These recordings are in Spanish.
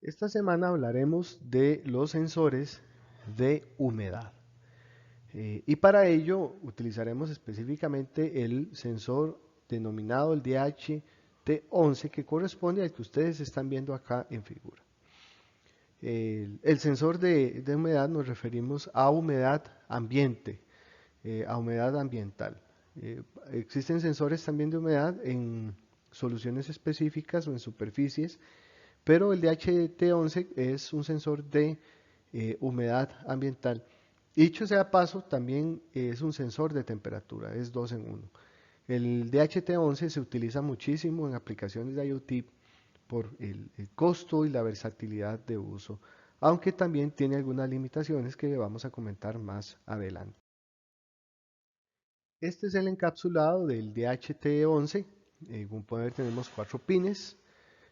Esta semana hablaremos de los sensores de humedad. Y para ello utilizaremos específicamente el sensor denominado el DHT11 que corresponde al que ustedes están viendo acá en figura. El sensor de humedad nos referimos a humedad ambiente, a humedad ambiental. Existen sensores también de humedad en soluciones específicas o en superficies, pero el DHT11 es un sensor de humedad ambiental. Dicho sea paso, también es un sensor de temperatura, es dos en uno. El DHT11 se utiliza muchísimo en aplicaciones de IoT por el costo y la versatilidad de uso, aunque también tiene algunas limitaciones que vamos a comentar más adelante. Este es el encapsulado del DHT11. Como pueden ver, tenemos cuatro pines.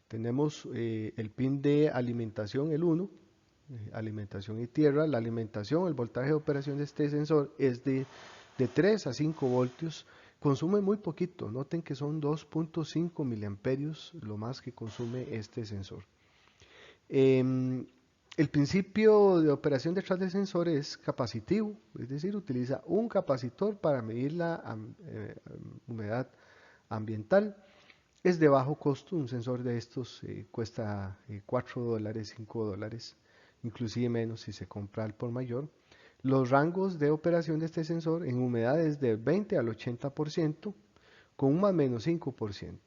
Tenemos el pin de alimentación, el 1, alimentación y tierra. La alimentación, el voltaje de operación de este sensor es de 3 a 5 voltios. Consume muy poquito, noten que son 2.5 miliamperios lo más que consume este sensor. Em, el principio de operación detrás del sensor es capacitivo, es decir, utiliza un capacitor para medir la humedad ambiental. Es de bajo costo, un sensor de estos cuesta $4, $5, inclusive menos si se compra al por mayor. Los rangos de operación de este sensor en humedades de 20 al 80% con un más menos 5%.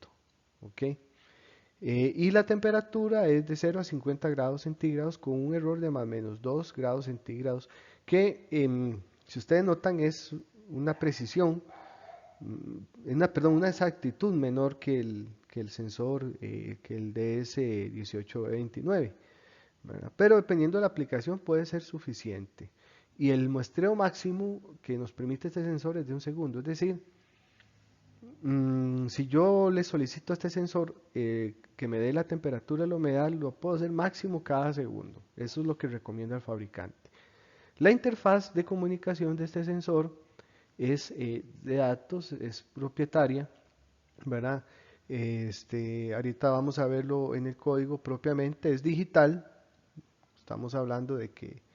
¿Ok? Y la temperatura es de 0 a 50 grados centígrados con un error de más o menos 2 grados centígrados que si ustedes notan es una precisión, una exactitud menor que el sensor, que el DS1829, ¿verdad? Pero dependiendo de la aplicación puede ser suficiente. Y el muestreo máximo que nos permite este sensor es de un segundo, es decir, si yo le solicito a este sensor que me dé la temperatura y la humedad, lo puedo hacer máximo cada segundo. Eso es lo que recomienda el fabricante. La interfaz de comunicación de este sensor es de datos, es propietaria, ¿verdad? Ahorita vamos a verlo en el código propiamente, es digital. Estamos hablando de que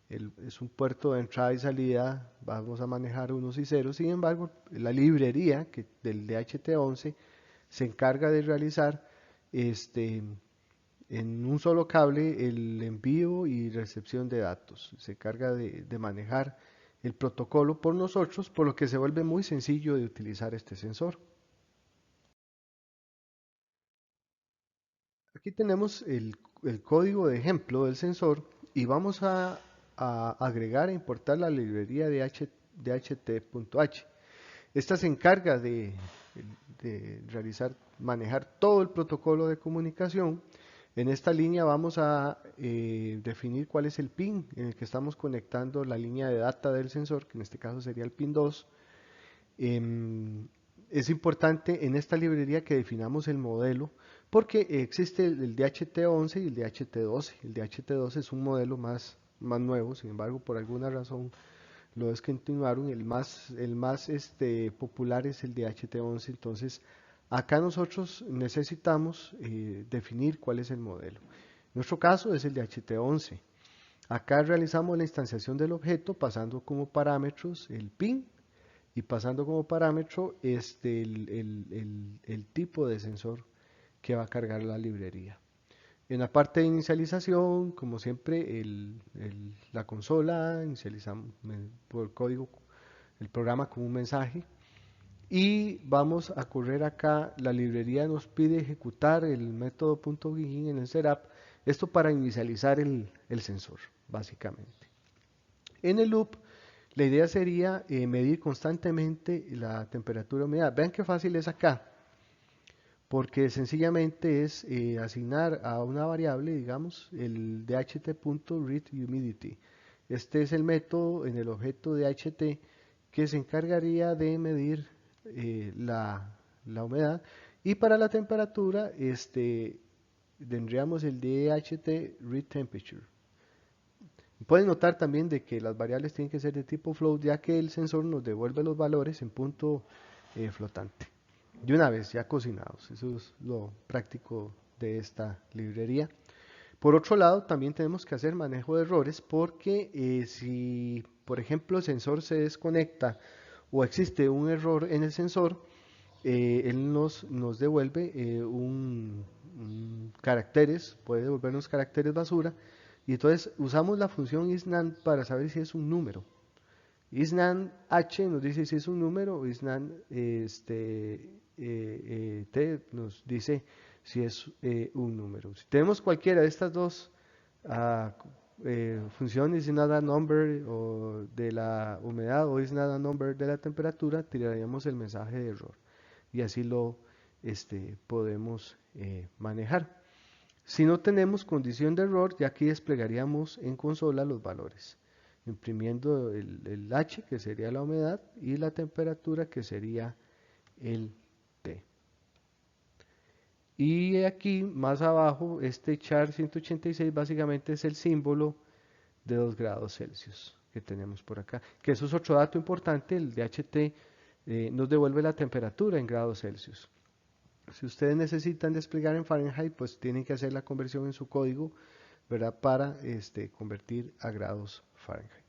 es un puerto de entrada y salida, vamos a manejar unos y ceros. Sin embargo, la librería del DHT11 se encarga de realizar este, en un solo cable el envío y recepción de datos. Se encarga de manejar el protocolo por nosotros, por lo que se vuelve muy sencillo de utilizar este sensor. Aquí tenemos el código de ejemplo del sensor y vamos a agregar e importar la librería de DHT.h. Esta se encarga de manejar todo el protocolo de comunicación. En esta línea vamos a definir cuál es el pin en el que estamos conectando la línea de data del sensor, que en este caso sería el pin 2. Es importante en esta librería que definamos el modelo porque existe el DHT11 y el DHT12. El DHT12 es un modelo más nuevo, sin embargo, por alguna razón lo descontinuaron. El más popular es el DHT11. Entonces, acá nosotros necesitamos definir cuál es el modelo. En nuestro caso es el DHT11. Acá realizamos la instanciación del objeto pasando como parámetros el pin y pasando como parámetro el tipo de sensor que va a cargar la librería. En la parte de inicialización, como siempre, la consola, inicializamos por código el programa con un mensaje y vamos a correr acá, la librería nos pide ejecutar el método .begin en el setup, esto para inicializar el sensor, básicamente. En el loop, la idea sería medir constantemente la temperatura y humedad. Vean qué fácil es acá, porque sencillamente es asignar a una variable, digamos, el dht.readHumidity. Este es el método en el objeto DHT que se encargaría de medir la humedad y para la temperatura tendríamos el DHT Pueden notar también de que las variables tienen que ser de tipo float, ya que el sensor nos devuelve los valores en punto flotante. De una vez, ya cocinados. Eso es lo práctico de esta librería. Por otro lado, también tenemos que hacer manejo de errores porque si, por ejemplo, el sensor se desconecta o existe un error en el sensor, él nos devuelve un caracteres, puede devolvernos caracteres basura, y entonces usamos la función isNaN para saber si es un número. isNaN H nos dice si es un número, isNaN T nos dice si es un número. Si tenemos cualquiera de estas dos ah, funciones, isNaN number o de la humedad o isNaN number de la temperatura, tiraríamos el mensaje de error y así lo podemos manejar. Si no tenemos condición de error, ya aquí desplegaríamos en consola los valores, imprimiendo el H, que sería la humedad, y la temperatura, que sería el T. Y aquí más abajo, este char 186 básicamente es el símbolo de 2 grados Celsius que tenemos por acá. Que eso es otro dato importante, el DHT nos devuelve la temperatura en grados Celsius. Si ustedes necesitan desplegar en Fahrenheit, pues tienen que hacer la conversión en su código, ¿verdad? Para convertir a grados Fahrenheit.